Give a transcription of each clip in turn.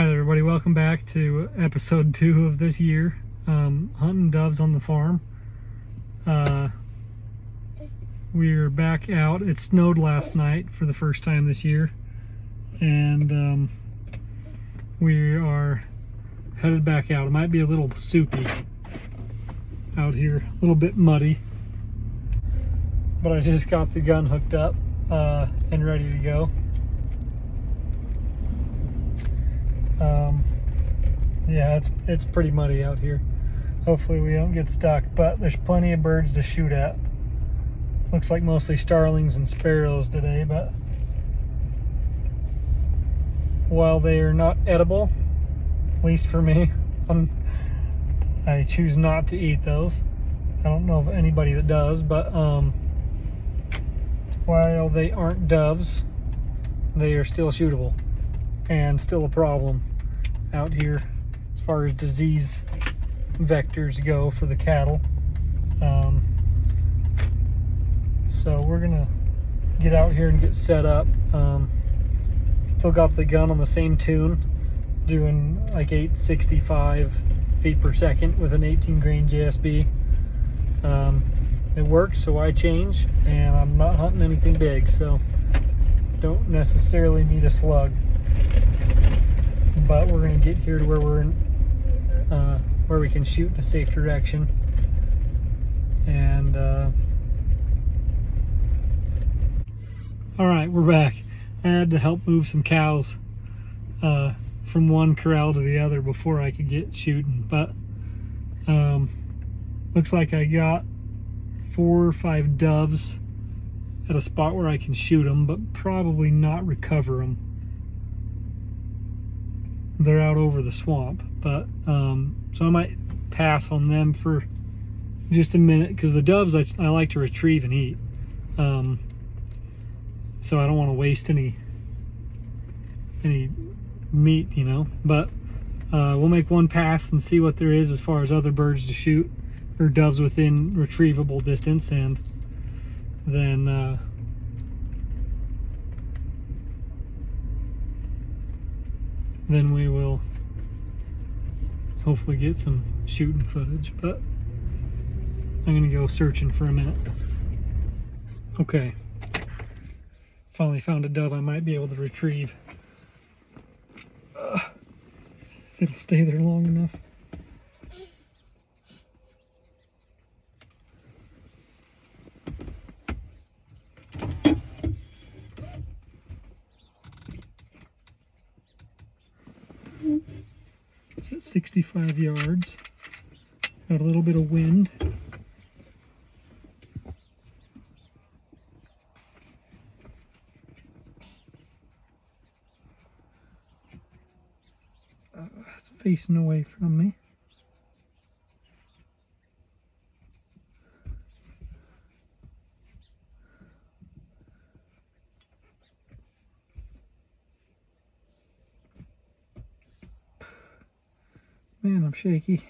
Alright everybody, welcome back to episode 2 of this year, hunting doves on the farm. We're back out. It snowed last night for the first time this year, and we are headed back out. It might be a little soupy out here, a little bit muddy, but I just got the gun hooked up and ready to go. Yeah, it's pretty muddy out here. Hopefully we don't get stuck, but there's plenty of birds to shoot at. Looks like mostly starlings and sparrows today, but while they are not edible, at least for me, I choose not to eat those. I don't know of anybody that does, but while they aren't doves, they are still shootable and still a problem out here as far as disease vectors go for the cattle. So we're gonna get out here and get set up. Still got the gun on the same tune, doing like 865 feet per second with an 18 grain JSB. It works, so I change, and I'm not hunting anything big, so don't necessarily need a slug. But we're going to get here to where we're in, where we can shoot in a safe direction. And all right, we're back. I had to help move some cows from one corral to the other before I could get shooting. But looks like I got 4 or 5 doves at a spot where I can shoot them, but probably not recover them. They're out over the swamp, but so I might pass on them for just a minute, because the doves I like to retrieve and eat, so I don't want to waste any meat, you know. But we'll make one pass and see what there is as far as other birds to shoot, or doves within retrievable distance, and then we will hopefully get some shooting footage. But I'm gonna go searching for a minute. Okay, finally found a dove I might be able to retrieve. It'll stay there long enough. It's at 65 yards. Got a little bit of wind. It's facing away from me. Man, I'm shaky.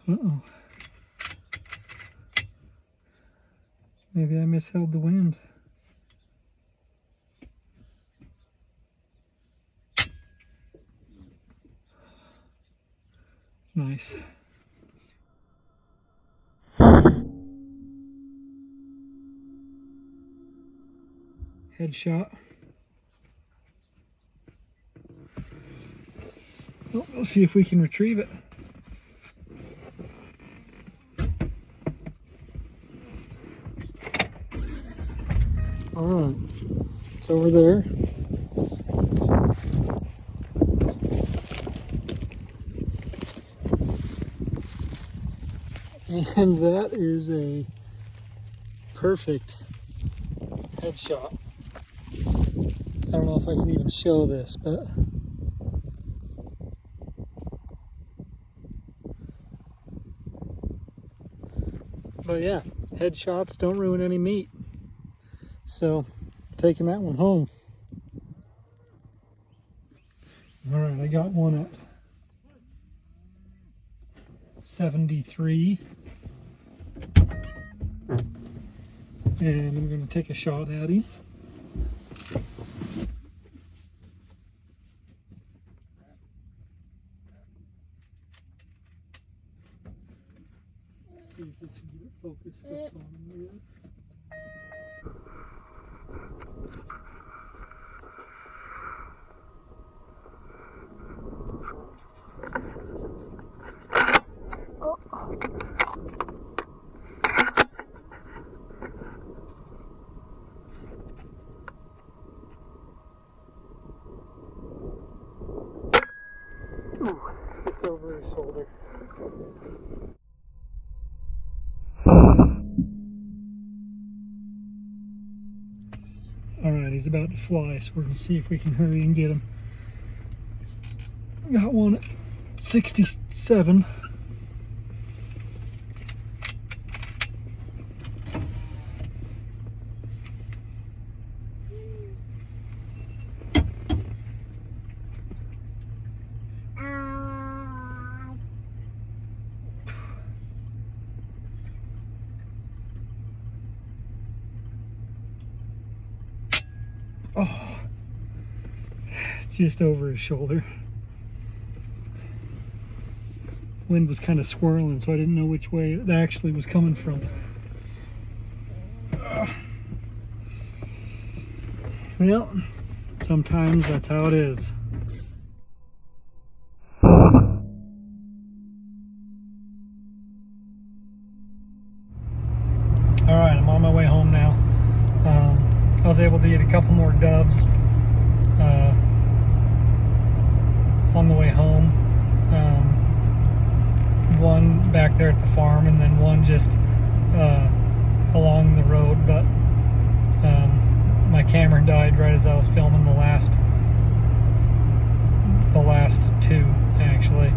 Uh-oh. Maybe I misheld the wind. Nice. Headshot. Well, we'll see if we can retrieve it. Alright, it's over there. And that is a perfect headshot. I don't know if I can even show this, but yeah, headshots don't ruin any meat. So, taking that one home. All right, I got one at 73. And I'm going to take a shot at him. See if we can get it focused up on him here. Ooh, just over his shoulder. Alright, he's about to fly, so we're going to see if we can hurry and get him. Got one at 67. Oh, just over his shoulder. Wind was kind of swirling, so I didn't know which way it actually was coming from. Well, sometimes that's how it is. Alright, I'm on my way home now. I was able to get a couple more doves on the way home. One back there at the farm, and then one just along the road, but my camera died right as I was filming the last two, actually.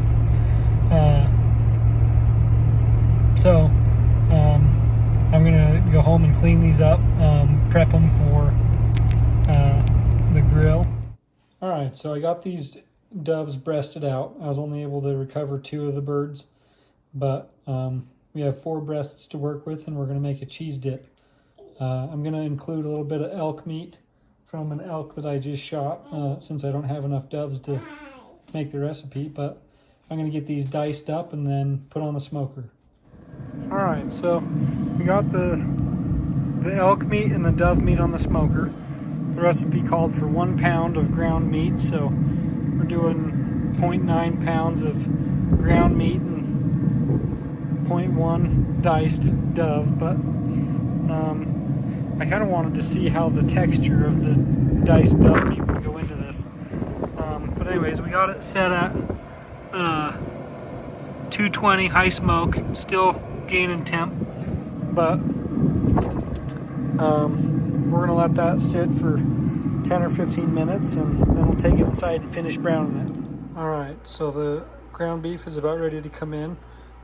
So I'm gonna go home and clean these up, prep them for the grill. Alright, so I got these doves breasted out. I was only able to recover 2 of the birds, but we have 4 breasts to work with, and we're going to make a cheese dip. I'm going to include a little bit of elk meat from an elk that I just shot, since I don't have enough doves to make the recipe, but I'm going to get these diced up and then put on the smoker. Alright, so we got the elk meat and the dove meat on the smoker. The recipe called for 1 pound of ground meat, so we're doing 0.9 pounds of ground meat and 0.1 diced dove, but I kind of wanted to see how the texture of the diced dove meat would go into this. But anyways, we got it set at 220 high smoke, still gaining temp, but we're gonna let that sit for 10 or 15 minutes, and then we'll take it inside and finish browning it. Alright, so the ground beef is about ready to come in.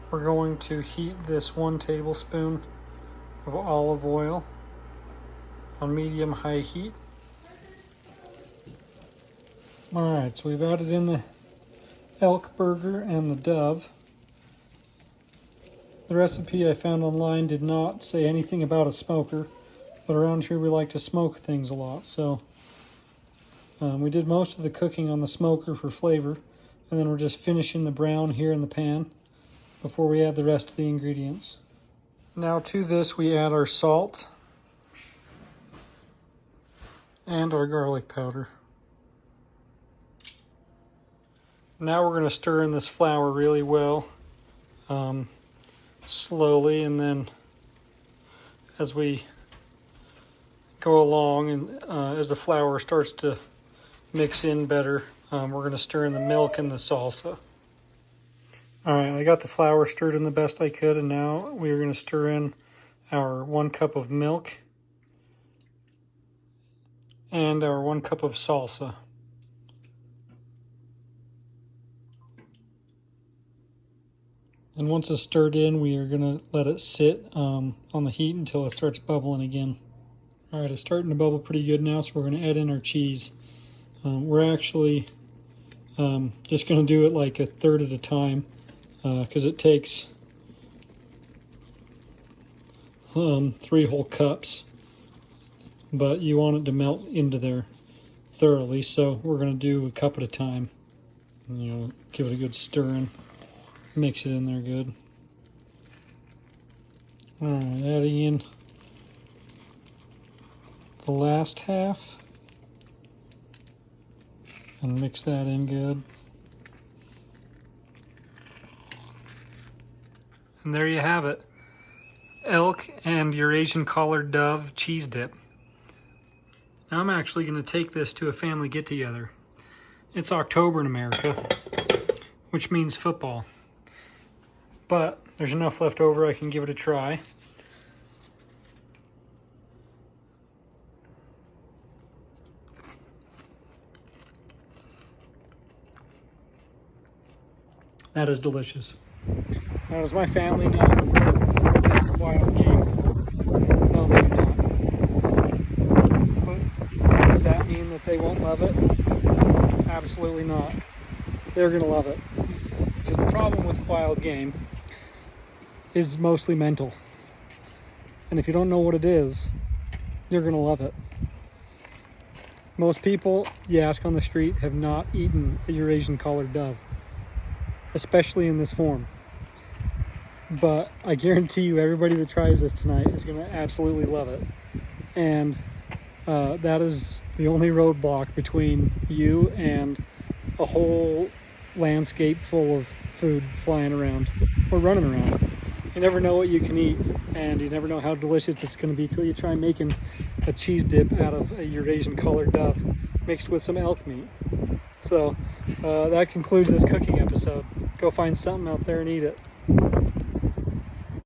We're going to heat this 1 tablespoon of olive oil on medium-high heat. Alright, so we've added in the elk burger and the dove. The recipe I found online did not say anything about a smoker, but around here we like to smoke things a lot, so we did most of the cooking on the smoker for flavor, and then we're just finishing the brown here in the pan before we add the rest of the ingredients. Now to this we add our salt and our garlic powder. Now we're going to stir in this flour really well, slowly, and then as we go along and as the flour starts to mix in better, we're going to stir in the milk and the salsa. Alright, I got the flour stirred in the best I could, and now we're going to stir in our 1 cup of milk and our 1 cup of salsa. And once it's stirred in, we are going to let it sit on the heat until it starts bubbling again. Alright, it's starting to bubble pretty good now, so we're going to add in our cheese. We're actually just going to do it like 1/3 at a time, because it takes 3 whole cups but you want it to melt into there thoroughly, so we're going to do a cup at a time. You know, give it a good stirring, mix it in there good. All right, adding in the last half and mix that in good. And there you have it, elk and Eurasian Collared Dove cheese dip. Now I'm actually going to take this to a family get-together. It's October in America, which means football. But there's enough left over I can give it a try. That is delicious. Now, does my family know this is wild game? No, they do not. But does that mean that they won't love it? Absolutely not. They're going to love it. Because the problem with wild game is mostly mental. And if you don't know what it is, you're going to love it. Most people you ask on the street have not eaten a Eurasian Collared Dove, especially in this form. But I guarantee you everybody that tries this tonight is going to absolutely love it. And that is the only roadblock between you and a whole landscape full of food flying around or running around. You never know what you can eat, and you never know how delicious it's going to be till you try making a cheese dip out of a Eurasian Collared Dove mixed with some elk meat. So that concludes this cooking episode. Go find something out there and eat it.